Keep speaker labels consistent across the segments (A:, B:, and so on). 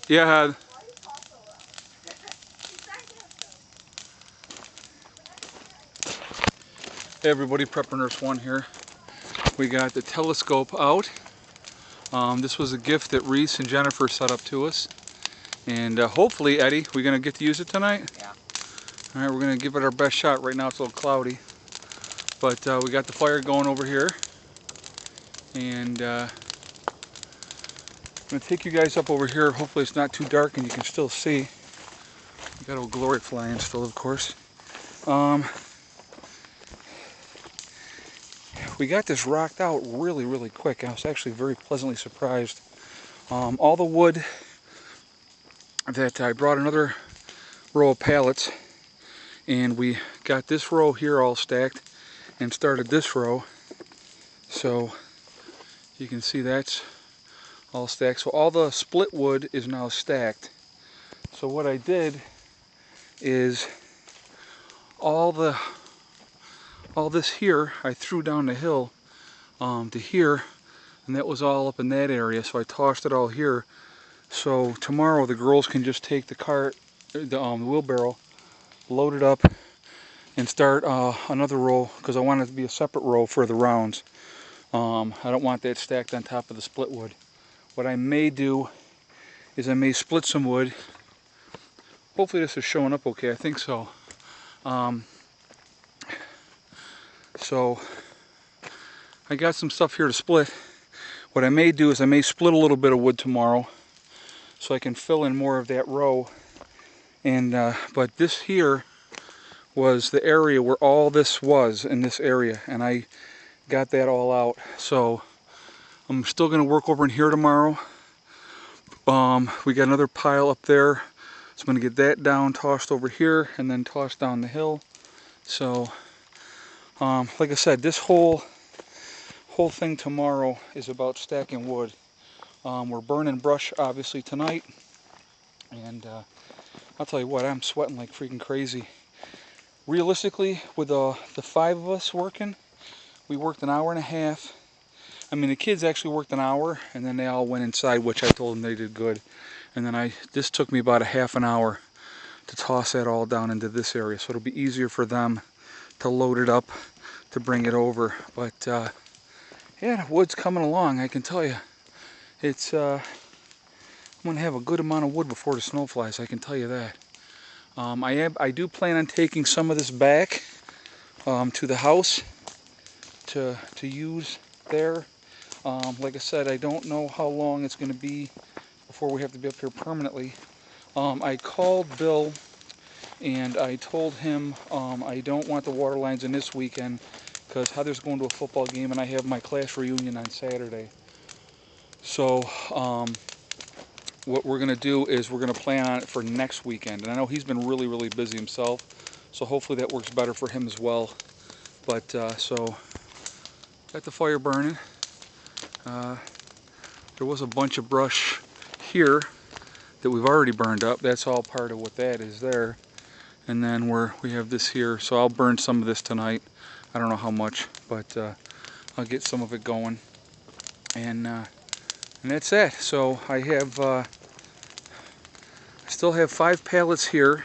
A: Yeah. Hey everybody, Prepper Nurse 1 here. We got the telescope out. This was a gift that Reese and Jennifer set up to us. And hopefully, Eddie, we're going to get to use it tonight?
B: Yeah.
A: Alright, we're going to give it our best shot. Right now it's a little cloudy. But we got the fire going over here. And I'm going to take you guys up over here. Hopefully it's not too dark and you can still see. We got old Glory flying still, of course. We got this rocked out really, really quick. I was actually very pleasantly surprised. All the wood that I brought another row of pallets, and we got this row here all stacked and started this row. So you can see that's all stacked. So all the split wood is now stacked. So what I did is all this here I threw down the hill to here, and that was all up in that area, so I tossed it all here. So tomorrow the girls can just take the cart, the wheelbarrow, load it up, and start another row, because I want it to be a separate row for the rounds. I don't want that stacked on top of the split wood. What I may do is I may split some wood. Hopefully this is showing up okay. I think so. So I got some stuff here to split. What I may do is I may split a little bit of wood tomorrow so I can fill in more of that row. And but this here was the area where all this was, in this area, and I got that all out. So I'm still going to work over in here tomorrow. We got another pile up there, so I'm going to get that down, tossed over here, and then tossed down the hill. So like I said, this whole thing tomorrow is about stacking wood. We're burning brush obviously tonight, and I'll tell you what, I'm sweating like freaking crazy. Realistically, with the 5 of us working, we worked an hour and a half. I mean, the kids actually worked an hour, and then they all went inside, which I told them they did good. And then this took me about a half an hour to toss that all down into this area, so it'll be easier for them to load it up to bring it over. But yeah, the wood's coming along, I can tell you. It's I'm gonna have a good amount of wood before the snow flies, I can tell you that. I do plan on taking some of this back to the house to use there. Like I said, I don't know how long it's going to be before we have to be up here permanently. I called Bill and I told him I don't want the water lines in this weekend because Heather's going to a football game and I have my class reunion on Saturday. So what we're going to do is we're going to plan on it for next weekend. And I know he's been really, really busy himself, so hopefully that works better for him as well. But so got the fire burning. There was a bunch of brush here that we've already burned up. That's all part of what that is there. And then we have this here, so I'll burn some of this tonight. I don't know how much, but I'll get some of it going. And that's it. So I have, I still have 5 pallets here.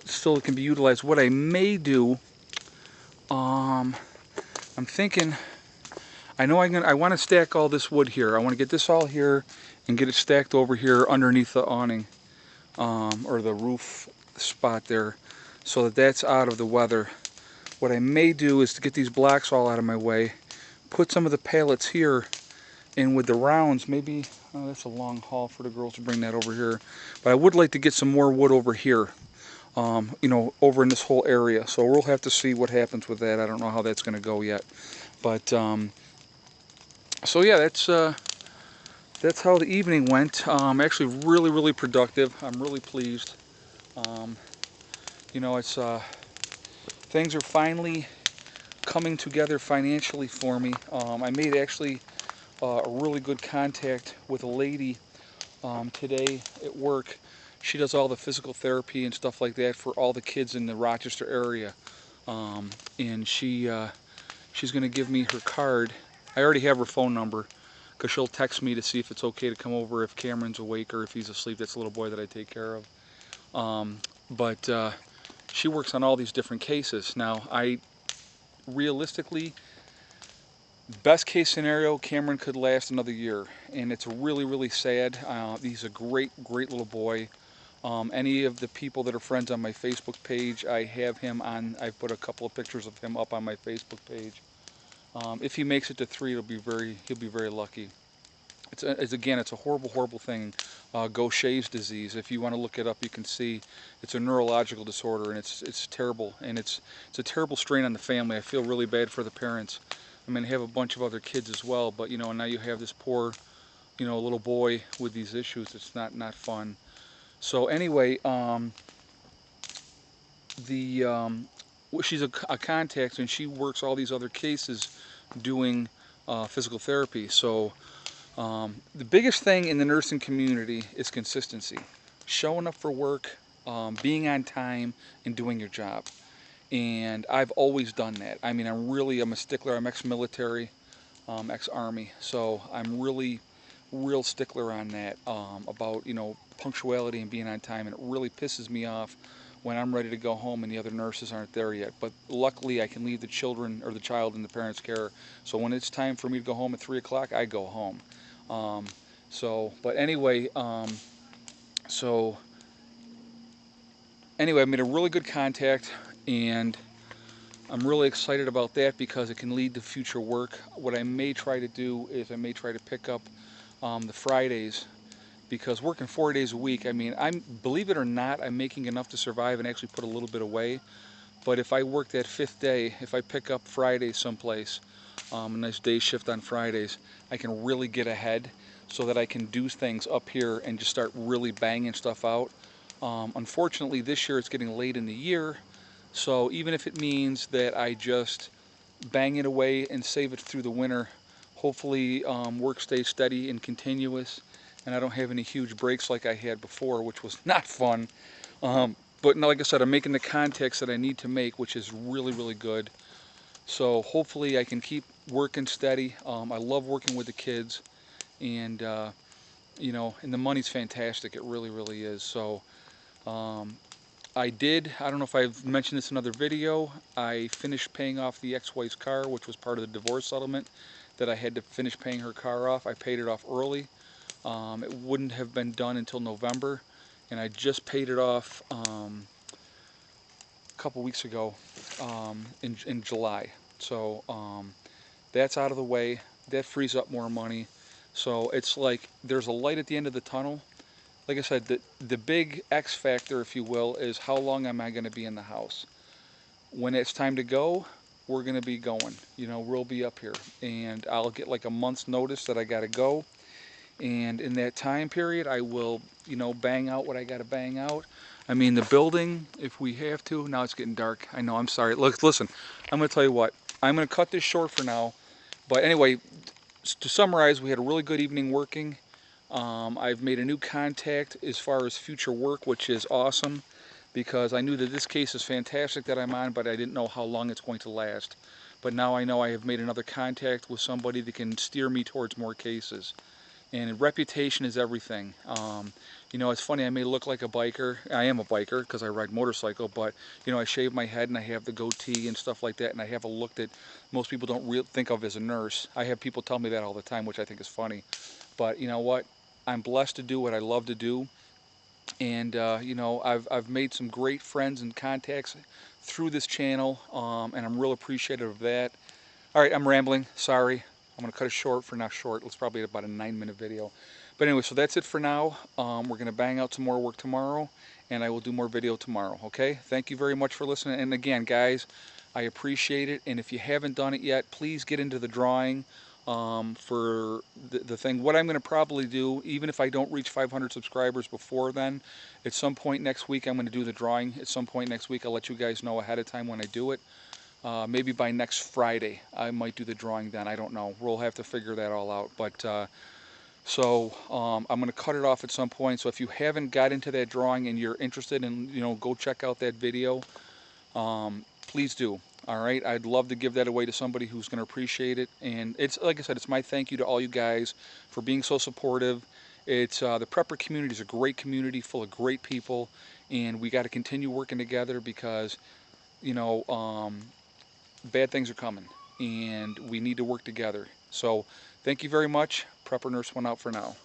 A: Still can be utilized. What I may do, I'm thinking, I know I want to stack all this wood here. I want to get this all here and get it stacked over here underneath the awning, or the roof spot there, so that that's out of the weather. What I may do is to get these blocks all out of my way, put some of the pallets here, and with the rounds, maybe, oh, that's a long haul for the girls to bring that over here, but I would like to get some more wood over here, you know, over in this whole area. So we'll have to see what happens with that. I don't know how that's going to go yet, but so yeah, that's how the evening went. Actually really, really productive. I'm really pleased. You know, it's things are finally coming together financially for me. I made actually a really good contact with a lady today at work. She does all the physical therapy and stuff like that for all the kids in the Rochester area, and she's going to give me her card. I already have her phone number because she'll text me to see if it's okay to come over if Cameron's awake or if he's asleep. That's a little boy that I take care of. But she works on all these different cases. Now, realistically, best case scenario, Cameron could last another year, and it's really, really sad. He's a great, great little boy. Any of the people that are friends on my Facebook page, I have him on. I've put a couple of pictures of him up on my Facebook page. If he makes it to 3, he'll be very lucky. Again, it's a horrible, horrible thing. Gaucher's disease. If you want to look it up, you can see it's a neurological disorder, and it's terrible, and it's a terrible strain on the family. I feel really bad for the parents. I mean, I have a bunch of other kids as well, but you know, now you have this poor, you know, little boy with these issues. It's not fun. So anyway, she's a contact, and she works all these other cases doing physical therapy. So the biggest thing in the nursing community is consistency. Showing up for work, being on time, and doing your job. And I've always done that. I mean, I'm a stickler. I'm ex-military, ex-army, so I'm really real stickler on that, about, you know, punctuality and being on time. And it really pisses me off when I'm ready to go home and the other nurses aren't there yet. But luckily, I can leave the children or the child in the parents' care. So when it's time for me to go home at 3 o'clock, I go home. But anyway, I made a really good contact, and I'm really excited about that because it can lead to future work. What I may try to do is I may try to pick up the Fridays, because working 4 days a week, I mean, believe it or not, I'm making enough to survive and actually put a little bit away. But if I work that 5th day, if I pick up Fridays someplace, a nice day shift on Fridays, I can really get ahead so that I can do things up here and just start really banging stuff out. Unfortunately, this year it's getting late in the year, so even if it means that I just bang it away and save it through the winter, hopefully work stays steady and continuous, and I don't have any huge breaks like I had before, which was not fun. But like I said, I'm making the contacts that I need to make, which is really, really good. So hopefully I can keep working steady. I love working with the kids, and you know, and the money's fantastic. It really, really is. So I don't know if I've mentioned this in another video, I finished paying off the ex-wife's car, which was part of the divorce settlement, that I had to finish paying her car off. I paid it off early. It wouldn't have been done until November, and I just paid it off a couple weeks ago, in July. So that's out of the way. That frees up more money. So it's like there's a light at the end of the tunnel. Like I said, the big X factor, if you will, is how long am I going to be in the house. When it's time to go, we're going to be going. You know, we'll be up here, and I'll get like a month's notice that I got to go. And in that time period, I will, you know, bang out what I got to bang out. I mean, the building, if we have to. Now it's getting dark. I know, I'm sorry. Look, listen, I'm going to tell you what. I'm going to cut this short for now. But anyway, to summarize, we had a really good evening working. I've made a new contact as far as future work, which is awesome, because I knew that this case is fantastic that I'm on, but I didn't know how long it's going to last. But now I know I have made another contact with somebody that can steer me towards more cases. And reputation is everything. You know, it's funny, I may look like a biker. I am a biker because I ride motorcycle, but, you know, I shave my head and I have the goatee and stuff like that, and I have a look that most people don't think of as a nurse. I have people tell me that all the time, which I think is funny. But you know what? I'm blessed to do what I love to do. And, you know, I've made some great friends and contacts through this channel, and I'm real appreciative of that. All right, I'm rambling. Sorry. I'm going to cut it short for now. Short. It's probably about a 9-minute video. But anyway, so that's it for now. We're going to bang out some more work tomorrow, and I will do more video tomorrow. Okay? Thank you very much for listening. And again, guys, I appreciate it. And if you haven't done it yet, please get into the drawing for the thing. What I'm going to probably do, even if I don't reach 500 subscribers before then, at some point next week, I'm going to do the drawing. At some point next week, I'll let you guys know ahead of time when I do it. Maybe by next Friday, I might do the drawing then. I don't know. We'll have to figure that all out. But I'm going to cut it off at some point. So if you haven't got into that drawing and you're interested in, you know, go check out that video, please do. All right, I'd love to give that away to somebody who's going to appreciate it. And it's, like I said, it's my thank you to all you guys for being so supportive. It's the prepper community is a great community full of great people, and we got to continue working together because, you know, bad things are coming, and we need to work together. So thank you very much. Prepper Nurse 1 out for now.